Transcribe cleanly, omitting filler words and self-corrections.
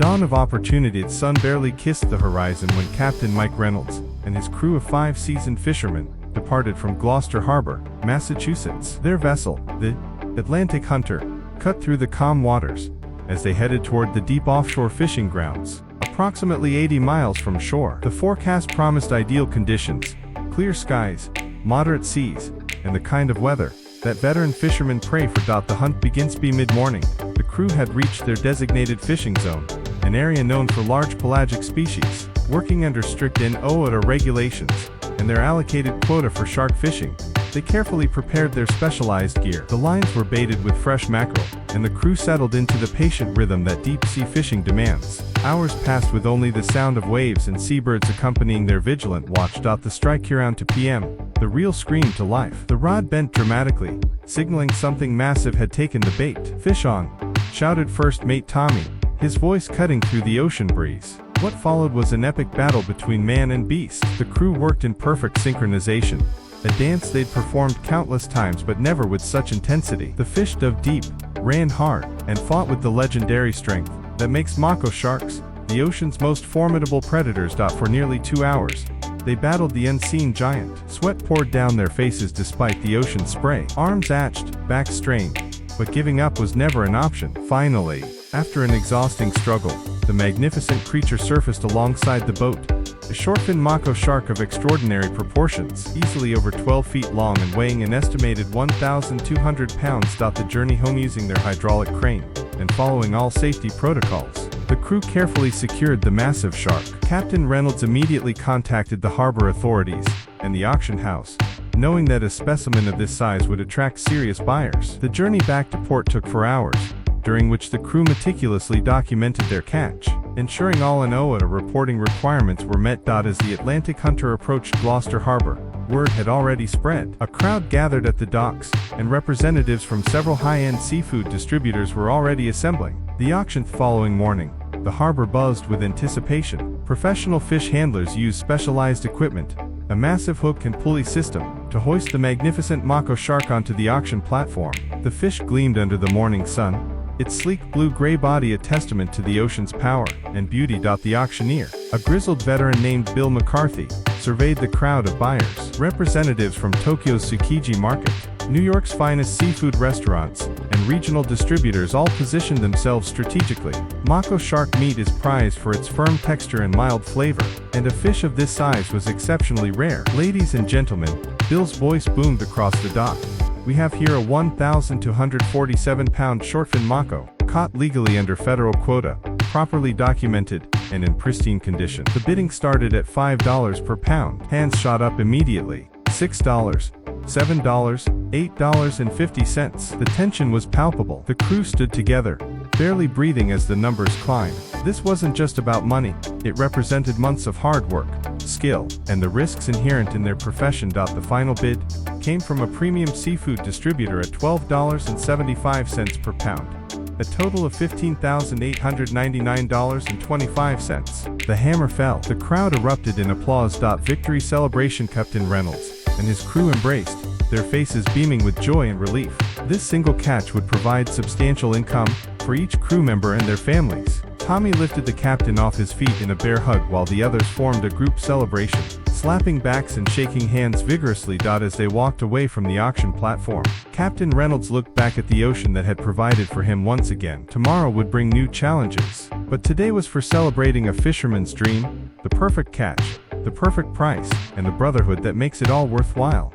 dawn of opportunity. Its sun barely kissed the horizon when Captain Mike Reynolds and his crew of 5 seasoned fishermen departed from Gloucester Harbor, Massachusetts. Their vessel, the Atlantic Hunter, cut through the calm waters as they headed toward the deep offshore fishing grounds, approximately 80 miles from shore. The forecast promised ideal conditions: clear skies, moderate seas, and the kind of weather that veteran fishermen pray for. The hunt begins by mid-morning. The crew had reached their designated fishing zone, an area known for large pelagic species. Working under strict NOAA regulations and their allocated quota for shark fishing, they carefully prepared their specialized gear. The lines were baited with fresh mackerel, and the crew settled into the patient rhythm that deep-sea fishing demands. Hours passed with only the sound of waves and seabirds accompanying their vigilant watch. The strike around 2 p.m., the reel screamed to life. The rod bent dramatically, signaling something massive had taken the bait. "Fish on!" shouted First Mate Tommy, his voice cutting through the ocean breeze. What followed was an epic battle between man and beast. The crew worked in perfect synchronization, a dance they'd performed countless times but never with such intensity. The fish dove deep, ran hard, and fought with the legendary strength that makes Mako sharks the ocean's most formidable predators. For nearly 2 hours, they battled the unseen giant. Sweat poured down their faces despite the ocean spray. Arms atched, backs strained, but giving up was never an option. Finally, after an exhausting struggle, the magnificent creature surfaced alongside the boat. A shortfin Mako shark of extraordinary proportions, easily over 12 feet long and weighing an estimated 1,200 pounds. The journey home using their hydraulic crane, and following all safety protocols, the crew carefully secured the massive shark. Captain Reynolds immediately contacted the harbor authorities and the auction house, knowing that a specimen of this size would attract serious buyers. The journey back to port took 4 hours, during which the crew meticulously documented their catch, ensuring all NOAA reporting requirements were met. As the Atlantic Hunter approached Gloucester Harbor, word had already spread. A crowd gathered at the docks, and representatives from several high-end seafood distributors were already assembling. The auction following morning, the harbor buzzed with anticipation. Professional fish handlers used specialized equipment, a massive hook and pulley system, to hoist the magnificent Mako shark onto the auction platform. The fish gleamed under the morning sun, its sleek blue-gray body a testament to the ocean's power and beauty. The auctioneer, a grizzled veteran named Bill McCarthy, surveyed the crowd of buyers. Representatives from Tokyo's Tsukiji Market, New York's finest seafood restaurants, and regional distributors all positioned themselves strategically. Mako shark meat is prized for its firm texture and mild flavor, and a fish of this size was exceptionally rare. "Ladies and gentlemen," Bill's voice boomed across the dock, "we have here a 1,247-pound shortfin Mako, caught legally under federal quota, properly documented, and in pristine condition." The bidding started at $5 per pound. Hands shot up immediately. $6, $7, $8.50. The tension was palpable. The crew stood together, barely breathing as the numbers climbed. This wasn't just about money, it represented months of hard work, skill, and the risks inherent in their profession. The final bid came from a premium seafood distributor at $12.75 per pound, a total of $15,899.25. The hammer fell. The crowd erupted in applause. Victory celebration. Captain Reynolds and his crew embraced, their faces beaming with joy and relief. This single catch would provide substantial income for each crew member and their families. Tommy lifted the captain off his feet in a bear hug while the others formed a group celebration, slapping backs and shaking hands vigorously. As they walked away from the auction platform, Captain Reynolds looked back at the ocean that had provided for him once again. Tomorrow would bring new challenges, but today was for celebrating a fisherman's dream, the perfect catch, the perfect price, and the brotherhood that makes it all worthwhile.